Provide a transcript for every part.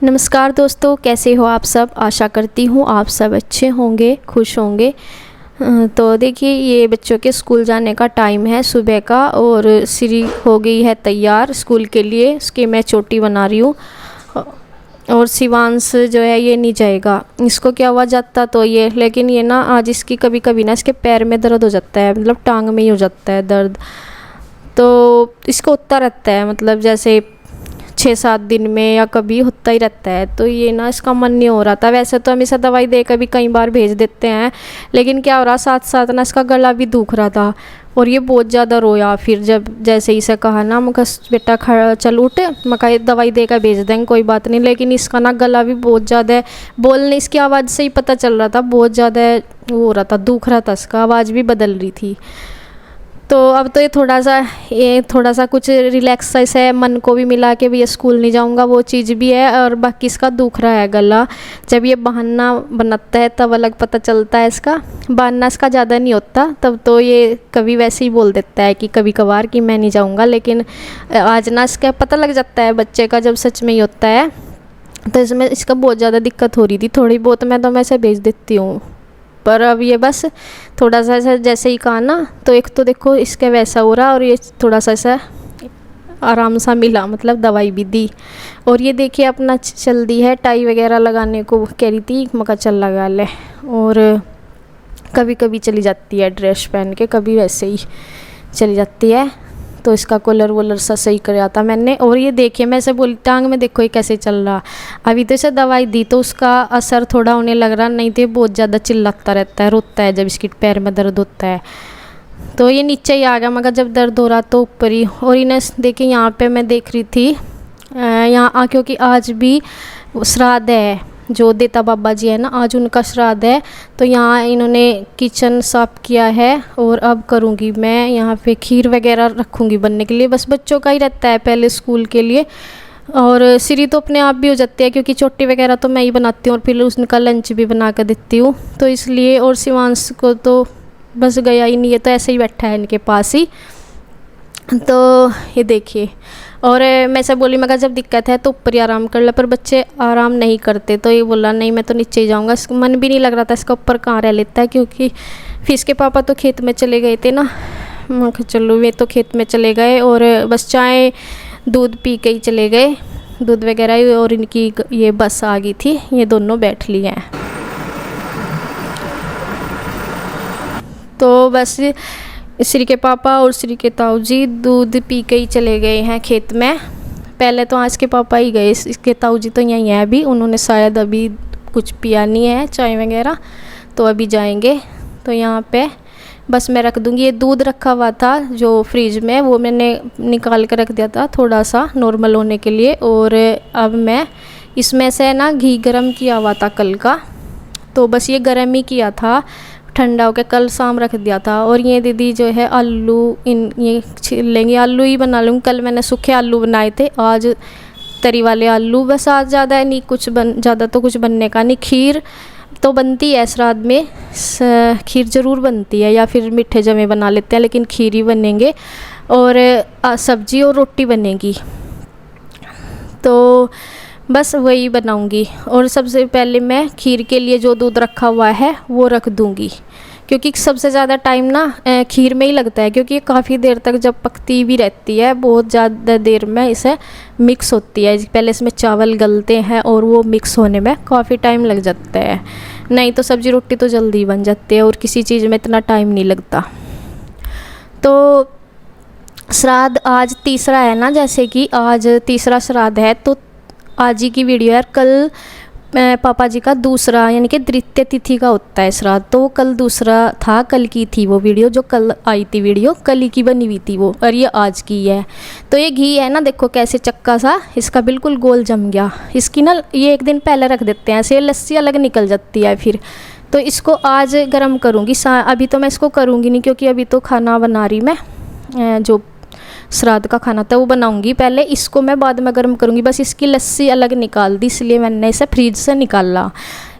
नमस्कार दोस्तों, कैसे हो आप सब। आशा करती हूँ आप सब अच्छे होंगे, खुश होंगे। तो देखिए, ये बच्चों के स्कूल जाने का टाइम है सुबह का, और श्री हो गई है तैयार स्कूल के लिए। उसकी मैं चोटी बना रही हूँ। और शिवांश जो है ये नहीं जाएगा, इसको क्या हुआ जाता तो ये, लेकिन ये ना आज इसकी कभी कभी ना इसके पैर में दर्द हो जाता है, मतलब टांग में ही हो जाता है दर्द। तो इसको होता रहता है, मतलब जैसे 6-7 दिन में या कभी होता ही रहता है। तो ये ना इसका मन नहीं हो रहा था। वैसे तो हम इसे दवाई देकर भी कई बार भेज देते हैं, लेकिन क्या हो रहा, साथ साथ ना इसका गला भी दुख रहा था और ये बहुत ज़्यादा रोया। फिर जब जैसे इसे कहा ना, मका बेटा खड़ा चल उठ, मका दवाई देकर भेज देंगे, कोई बात नहीं। लेकिन इसका ना गला भी बहुत ज़्यादा, बोलने इसकी आवाज़ से ही पता चल रहा था, बहुत ज़्यादा वो हो रहा था, दुख रहा था, इसका आवाज़ भी बदल रही थी। तो अब तो ये थोड़ा सा कुछ रिलैक्स सा है, मन को भी मिला कि भैया स्कूल नहीं जाऊंगा, वो चीज़ भी है। और बाकी इसका दुख रहा है गला। जब ये बहाना बनाता है तब अलग पता चलता है इसका। बहाना इसका ज़्यादा नहीं होता, तब तो ये कभी वैसे ही बोल देता है कि कभी कभार कि मैं नहीं जाऊंगा। लेकिन आज ना इसका पता लग जाता है बच्चे का, जब सच में ही होता है। तो इसमें इसका बहुत ज़्यादा दिक्कत हो रही थी, थोड़ी बहुत मैं ऐसे भेज देती हूँ। पर अब ये बस थोड़ा सा ऐसा जैसे ही कहा ना, तो एक तो देखो इसके वैसा हो रहा, और ये थोड़ा सा ऐसा आराम सा मिला, मतलब दवाई भी दी। और ये देखिए अपना चल दी है, टाई वगैरह लगाने को कह रही थी, मका चल लगा ले। और कभी कभी चली जाती है ड्रेस पहन के, कभी वैसे ही चली जाती है। तो इसका कॉलर वॉलर सा सही कराया था मैंने। और ये देखिए, मैं ऐसे बोली टांग में देखो ये कैसे चल रहा। अभी तो इसे दवाई दी तो उसका असर थोड़ा होने लग रहा, नहीं तो बहुत ज़्यादा चिल्लाता रहता है, रोता है जब इसके पैर में दर्द होता है। तो ये नीचे ही आ गया, मगर जब दर्द हो रहा तो ऊपर ही। और इन्हें देखिए यहाँ पे मैं देख रही थी यहाँ, क्योंकि आज भी श्राद्ध है, जो देता बाबा जी है ना, आज उनका श्राद्ध है। तो यहाँ इन्होंने किचन साफ किया है, और अब करूँगी मैं यहाँ पे खीर वगैरह रखूँगी बनने के लिए। बस बच्चों का ही रहता है पहले स्कूल के लिए। और श्री तो अपने आप भी हो जाती है, क्योंकि चोटी वगैरह तो मैं ही बनाती हूँ, और फिर उनका लंच भी बना कर देती हूँ, तो इसलिए। और शिवांश को तो बस गया ही नहीं है, तो ऐसे ही बैठा है इनके पास ही। तो ये देखिए, और मैं से बोली, मगर जब दिक्कत है तो ऊपर ही आराम कर ले, पर बच्चे आराम नहीं करते। तो ये बोला नहीं मैं तो नीचे ही जाऊँगा। इसका मन भी नहीं लग रहा था, इसका ऊपर कहाँ रह लेता है, क्योंकि फिर इसके पापा तो खेत में चले गए थे ना। मैं कहा चलो, वे तो खेत में चले गए, और बस चाय दूध पी के ही चले गए, दूध वगैरह। और इनकी ये बस आ गई थी, ये दोनों बैठ लिए हैं। तो बस श्री के पापा और श्री के ताऊ जी दूध पी के ही चले गए हैं खेत में। पहले तो आज के पापा ही गए, इसके ताऊ जी तो यहीं हैं अभी, उन्होंने शायद अभी कुछ पिया नहीं है चाय वगैरह, तो अभी जाएंगे। तो यहाँ पे बस मैं रख दूँगी। ये दूध रखा हुआ था जो फ्रिज में, वो मैंने निकाल कर रख दिया था थोड़ा सा नॉर्मल होने के लिए। और अब मैं इसमें से ना घी गरम किया हुआ था कल का, तो बस ये गरम ही किया था, ठंडा होकर कल शाम रख दिया था। और ये दीदी जो है आलू ये छील लेंगे, आलू ही बना लूँगी। कल मैंने सूखे आलू बनाए थे, आज तरी वाले आलू। बस आज ज़्यादा नहीं कुछ ज़्यादा तो कुछ बनने का नहीं। खीर तो बनती है श्राद्ध में, खीर ज़रूर बनती है, या फिर मीठे जमे बना लेते हैं, लेकिन खीर ही बनेंगे। और सब्जी और रोटी बनेगी, तो बस वही बनाऊंगी। और सबसे पहले मैं खीर के लिए जो दूध रखा हुआ है वो रख दूंगी, क्योंकि सबसे ज़्यादा टाइम ना खीर में ही लगता है, क्योंकि ये काफ़ी देर तक जब पकती भी रहती है, बहुत ज़्यादा देर में इसे मिक्स होती है। पहले इसमें चावल गलते हैं, और वो मिक्स होने में काफ़ी टाइम लग जाता है। नहीं तो सब्ज़ी रोटी तो जल्दी बन जाती है, और किसी चीज़ में इतना टाइम नहीं लगता। तो श्राद्ध आज तीसरा है ना, जैसे कि आज तीसरा श्राद्ध है, तो आज ही की वीडियो है। कल पापा जी का दूसरा, यानी कि द्वितीय तिथि का होता है श्राद्ध, तो कल दूसरा था, कल की थी वो वीडियो, जो कल आई थी वीडियो, कल ही की बनी हुई थी वो, और ये आज की है। तो ये घी है ना, देखो कैसे चक्का सा इसका बिल्कुल गोल जम गया। इसकी ना ये एक दिन पहले रख देते हैं, ऐसे लस्सी अलग निकल जाती है फिर। तो इसको आज गर्म करूँगी, अभी तो मैं इसको करूँगी नहीं, क्योंकि अभी तो खाना बना रही मैं, जो श्राद्ध का खाना था वो बनाऊंगी पहले, इसको मैं बाद में गर्म करूंगी। बस इसकी लस्सी अलग निकाल दी, इसलिए मैंने इसे फ्रिज से निकाला।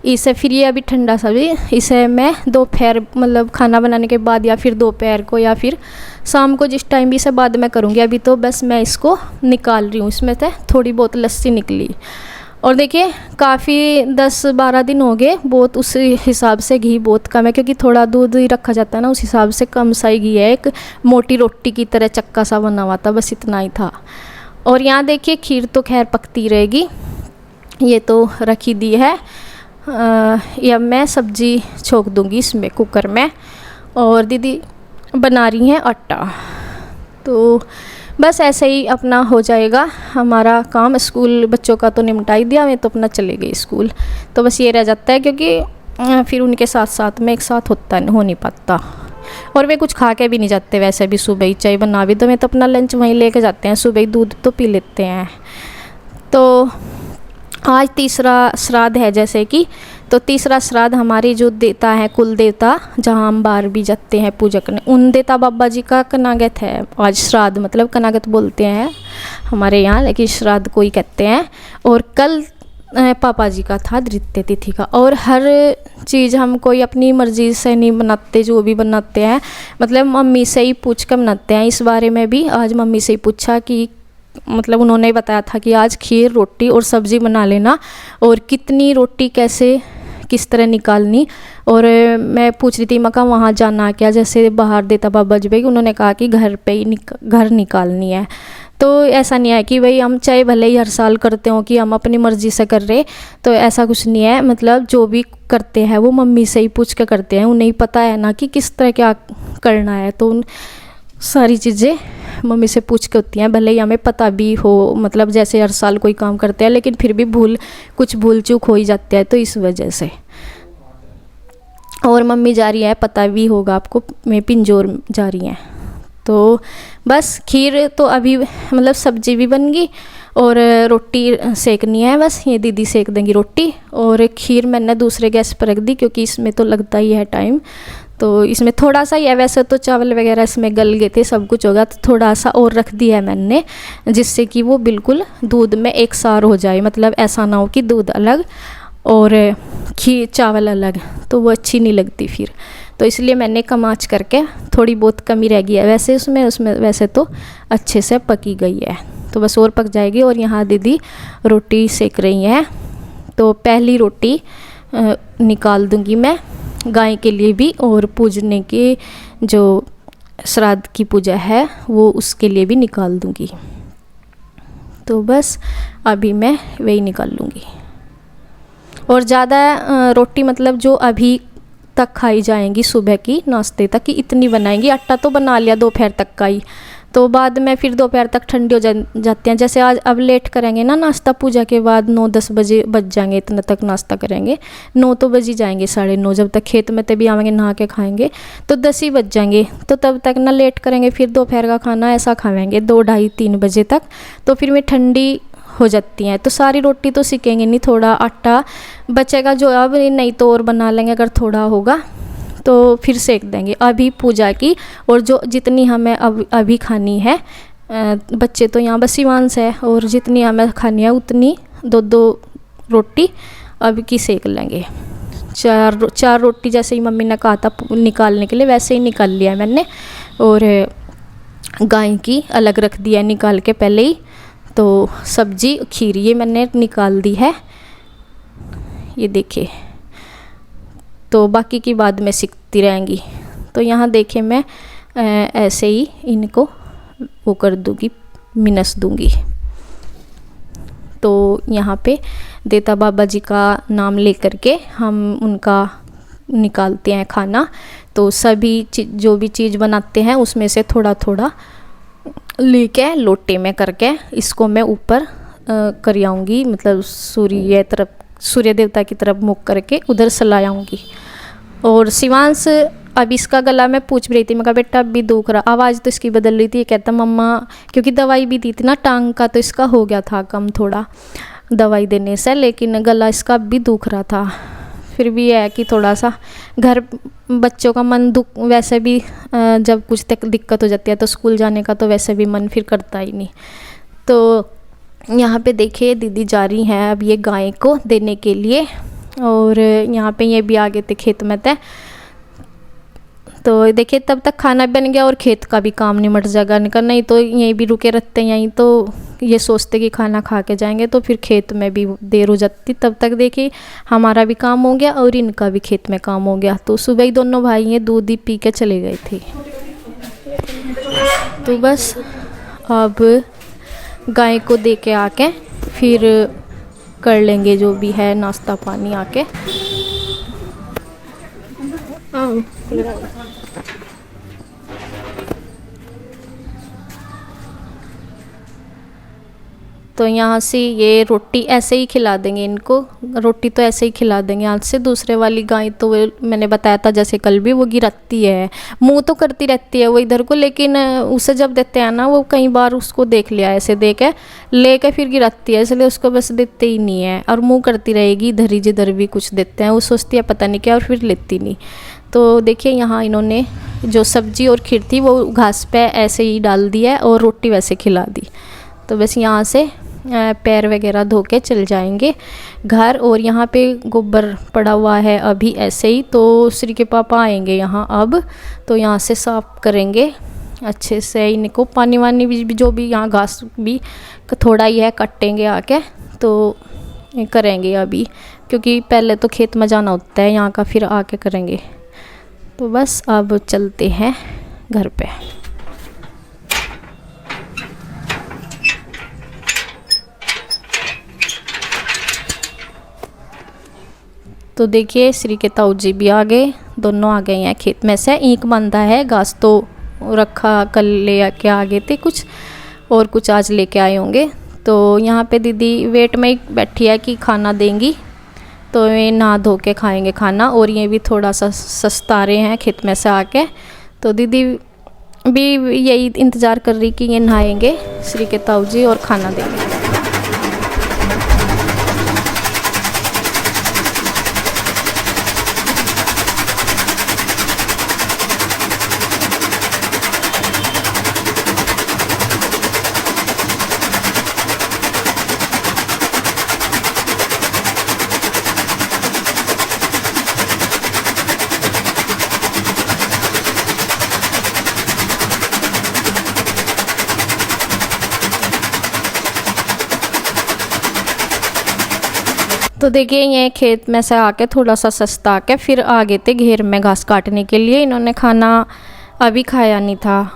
इसे फिर ये अभी ठंडा सा भी, इसे मैं दोपहर मतलब खाना बनाने के बाद, या फिर दोपहर को, या फिर शाम को, जिस टाइम भी इसे बाद में करूँगी। अभी तो बस मैं इसको निकाल रही हूँ, इसमें से थोड़ी बहुत लस्सी निकली। और देखिए काफ़ी 10-12 दिन हो गए, बहुत उस हिसाब से घी बहुत कम है, क्योंकि थोड़ा दूध ही रखा जाता है ना, उस हिसाब से कम सा ही घी है। एक मोटी रोटी की तरह चक्का सा बना हुआ था, बस इतना ही था। और यहाँ देखिए खीर तो खैर पकती रहेगी, ये तो रखी दी है। या मैं सब्जी छोंक दूँगी इसमें कुकर में। और दीदी बना रही हैं आटा, तो बस ऐसे ही अपना हो जाएगा हमारा काम। स्कूल बच्चों का तो निपटा ही दिया, मैं तो अपना चले गई स्कूल। तो बस ये रह जाता है, क्योंकि फिर उनके साथ साथ में एक साथ हो नहीं पाता। और वे कुछ खा के भी नहीं जाते, वैसे भी सुबह ही चाय बना भी तो मैं तो अपना लंच वहीं लेके जाते हैं, सुबह ही दूध तो पी लेते हैं। तो आज तीसरा श्राद्ध है जैसे कि, तो तीसरा श्राद्ध हमारी जो देवता है, कुल देवता, जहाँ हम बाहर भी जाते हैं पूजा करने, उन देवता बाबा जी का कनागत है आज श्राद्ध। मतलब कनागत बोलते हैं हमारे यहाँ, लेकिन श्राद्ध को ही कहते हैं। और कल पापा जी का था द्वितीय तिथि का। और हर चीज़ हम कोई अपनी मर्ज़ी से नहीं बनाते, जो भी बनाते हैं मतलब मम्मी से ही पूछ कर बनाते हैं। इस बारे में भी आज मम्मी से ही पूछा कि मतलब उन्होंने बताया था कि आज खीर रोटी और सब्ज़ी बना लेना, और कितनी रोटी कैसे किस तरह निकालनी। और मैं पूछ रही थी मैं कहा वहाँ जाना क्या, जैसे बाहर देता बाबा जी भाई, उन्होंने कहा कि घर पे ही घर निकालनी है। तो ऐसा नहीं है कि भाई हम चाहे भले ही हर साल करते हो कि हम अपनी मर्ज़ी से कर रहे, तो ऐसा कुछ नहीं है। मतलब जो भी करते हैं वो मम्मी से ही पूछ के करते हैं, उन्हें पता है ना कि किस तरह क्या करना है। तो उन सारी चीज़ें मम्मी से पूछ के होती हैं, भले ही हमें पता भी हो। मतलब जैसे हर साल कोई काम करते हैं, लेकिन फिर भी कुछ भूल चूक हो ही जाती है, तो इस वजह से। और मम्मी जा रही है, पता भी होगा आपको, मैं पिंजौर जा रही हैं। तो बस खीर तो अभी मतलब सब्जी भी बन गई और रोटी सेकनी है, बस ये दीदी सेक देंगी रोटी। और खीर मैंने दूसरे गैस पर रख दी, क्योंकि इसमें तो लगता ही है टाइम, तो इसमें थोड़ा सा ही है। वैसे तो चावल वगैरह इसमें गल गए थे, सब कुछ होगा, तो थोड़ा सा और रख दिया है मैंने, जिससे कि वो बिल्कुल दूध में एक सार हो जाए। मतलब ऐसा ना हो कि दूध अलग और खीर चावल अलग, तो वो अच्छी नहीं लगती फिर। तो इसलिए मैंने कम आंच करके, थोड़ी बहुत कमी रह गई है वैसे उसमें वैसे तो अच्छे से पकी गई है, तो बस और पक जाएगी। और यहाँ दीदी रोटी सेक रही हैं, तो पहली रोटी निकाल दूँगी मैं गाय के लिए भी, और पूजने के जो श्राद्ध की पूजा है वो उसके लिए भी निकाल दूँगी। तो बस अभी मैं वही निकाल लूँगी। और ज़्यादा रोटी मतलब जो अभी तक खाई जाएंगी सुबह की नाश्ते तक की इतनी बनाएंगी। आटा तो बना लिया दोपहर तक का ही, तो बाद में फिर दोपहर तक ठंडी हो जाते हैं। जैसे आज अब लेट करेंगे ना नाश्ता, पूजा के बाद 9-10 बजे बज जाएंगे, इतना तक नाश्ता करेंगे, 9 तो बज ही जाएंगे, 9:30 जब तक खेत में तभी आवेंगे नहा के खाएंगे, तो 10 ही बज जाएंगे। तो तब तक ना लेट करेंगे, फिर दोपहर का खाना ऐसा खाएंगे 2, 2:30, 3 बजे तक, तो फिर मैं ठंडी हो जाती हैं। तो सारी रोटी तो सीखेंगे नहीं, थोड़ा आटा बचेगा जो अब नहीं तो और बना लेंगे, अगर थोड़ा होगा तो फिर सेक देंगे। अभी पूजा की और जो जितनी हमें अभी खानी है, बच्चे तो यहाँ बस शिवांश है, और जितनी हमें खानी है उतनी 2-2 रोटी अभी की सेक लेंगे। 4 रोटी जैसे ही मम्मी ने कहा था निकालने के लिए, वैसे ही निकाल लिया मैंने। और गाय की अलग रख दिया निकाल के पहले ही। तो सब्जी खीर ये मैंने निकाल दी है, ये देखिए। तो बाकी की बाद में सीखती रहेंगी। तो यहाँ देखे मैं ऐसे ही इनको वो कर दूँगी, मिनस दूँगी। तो यहाँ पे देवता बाबा जी का नाम लेकर के हम उनका निकालते हैं खाना। तो सभी जो भी चीज़ बनाते हैं उसमें से थोड़ा थोड़ा लेके लोटे में करके इसको मैं ऊपर कर आऊँगी, मतलब सूर्य देवता की तरफ मुख करके उधर सलाऊँगी। और शिवांश अब इसका गला मैं पूछ रही थी, मैं कहा बेटा अब भी दुख रहा, आवाज़ तो इसकी बदल रही थी। ये कहता मम्मा, क्योंकि दवाई भी दी थी ना टांग का, तो इसका हो गया था कम थोड़ा दवाई देने से, लेकिन गला इसका अब भी दुख रहा था। फिर भी है कि थोड़ा सा घर बच्चों का मन दुख, वैसे भी जब कुछ तक दिक्कत हो जाती है तो स्कूल जाने का तो वैसे भी मन फिर करता ही नहीं। तो यहाँ पे देखिए दीदी जा रही हैं अब ये गाय को देने के लिए। और यहाँ पे ये भी आ गए थे खेत में थे, तो देखिए तब तक खाना बन गया और खेत का भी काम निमट जाएगा, नहीं तो यहीं भी रुके रहते हैं, यहीं तो ये सोचते कि खाना खा के जाएंगे तो फिर खेत में भी देर हो जाती। तब तक देखिए हमारा भी काम हो गया और इनका भी खेत में काम हो गया। तो सुबह ही दोनों भाई ये दूध ही पी के चले गए थे। तो बस अब गाय को दे के आके फिर कर लेंगे जो भी है नाश्ता पानी आके। तो यहाँ से ये रोटी ऐसे ही खिला देंगे इनको, रोटी तो ऐसे ही खिला देंगे आज से। दूसरे वाली गाय तो मैंने बताया था जैसे कल भी वो गिराती है, मुंह तो करती रहती है वो इधर को, लेकिन उसे जब देते हैं ना वो कई बार उसको देख लिया ऐसे दे के लेके फिर गिराती है, इसलिए उसको बस देते ही नहीं है और मुँह करती रहेगी इधर ही जिधर भी कुछ देते हैं वो सोचती है पता नहीं क्या और फिर लेती नहीं। तो देखिए यहाँ इन्होंने जो सब्जी और खीर थी वो घास पे ऐसे ही डाल दी है और रोटी वैसे खिला दी। तो बस यहाँ से पैर वगैरह धो के चल जाएंगे घर। और यहाँ पे गोबर पड़ा हुआ है अभी ऐसे ही, तो श्री के पापा आएंगे यहाँ अब, तो यहाँ से साफ करेंगे अच्छे से इनको। पानी वानी भी जो भी यहाँ घास भी थोड़ा ही है कटेंगे आके, तो करेंगे अभी, क्योंकि पहले तो खेत में जाना होता है, यहाँ का फिर आके करेंगे। तो बस अब चलते हैं घर पे। तो देखिए श्री के ताऊ जी भी आ गए, दोनों आ गए हैं खेत में से। ईंख बांधा है, घास तो रखा कल ले के आ गए थे कुछ, और कुछ आज लेके आए होंगे। तो यहाँ पे दीदी वेट में ही बैठी है कि खाना देंगी, तो ये नहा धो के खाएंगे खाना। और ये भी थोड़ा सा सस्ता रहे हैं खेत में से आके, तो दीदी भी यही इंतज़ार कर रही कि ये नहाएंगे श्री के ताऊ जी और खाना देंगे। तो देखिए ये खेत में से आके थोड़ा सा सस्ता आके फिर आ गए थे घेर में घास काटने के लिए। इन्होंने खाना अभी खाया नहीं था,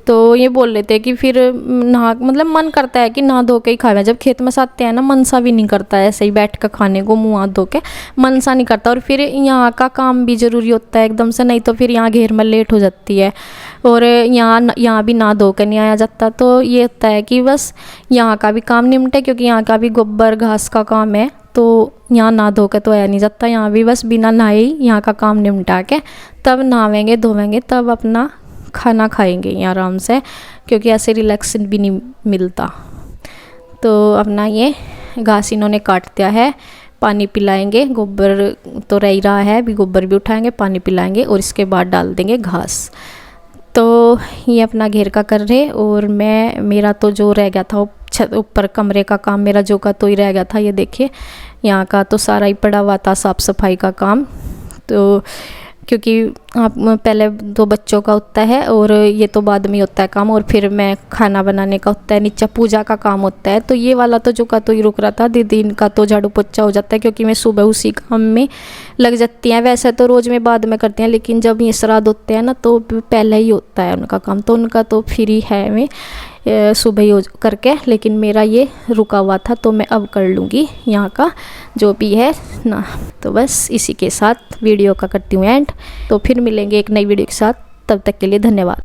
तो ये बोल रहे थे कि फिर नहा, मतलब मन करता है कि नहा धो के ही खाए। जब खेत में से आते हैं ना मन सा भी नहीं करता है ऐसे ही बैठ कर खाने को, मुँह हाथ धो के मन सा नहीं करता। और फिर यहाँ का काम भी ज़रूरी होता है एकदम से, नहीं तो फिर यहाँ घेर में लेट हो जाती है और यहाँ भी नहा धो कर नहीं आया जाता। तो ये होता है कि बस यहाँ का भी काम निपटे, क्योंकि यहाँ का भी गोबर घास का काम है, तो यहाँ नहा धो के तो आया नहीं जाता। यहाँ भी बस बिना नहाए ही यहाँ का काम निपटा के तब नहावेंगे धोवेंगे, तब अपना खाना खाएंगे यहाँ आराम से, क्योंकि ऐसे रिलैक्स भी नहीं मिलता। तो अपना ये घास इन्होंने काट दिया है, पानी पिलाएंगे, गोबर तो रह ही रहा है, अभी गोबर भी उठाएंगे, पानी पिलाएंगे और इसके बाद डाल देंगे घास। तो ये अपना घेर का कर रहे, और मेरा तो जो रह गया था छत ऊपर कमरे का काम मेरा जो का तो ही रह गया था। ये देखिए यहाँ का तो सारा ही पड़ा हुआ था साफ़ सफाई का काम, तो क्योंकि आप पहले तो बच्चों का होता है और ये तो बाद में होता है काम, और फिर मैं खाना बनाने का होता है, नीचे पूजा का काम होता है। तो ये वाला तो जो का तो ही रुक रहा था, दीदी इनका तो झाड़ू पोछा हो जाता है, क्योंकि मैं सुबह उसी काम में लग जाती हैं। वैसे तो रोज़ में बाद में करती हैं, लेकिन जब ये श्राद्ध होते हैं ना तो पहले ही होता है उनका काम, तो उनका तो फ्री है मैं सुबह ही करके, लेकिन मेरा ये रुका हुआ था तो मैं अब कर लूँगी यहाँ का जो भी है ना। तो बस इसी के साथ वीडियो का करती हूँ एंड, तो फिर मिलेंगे एक नई वीडियो के साथ, तब तक के लिए धन्यवाद।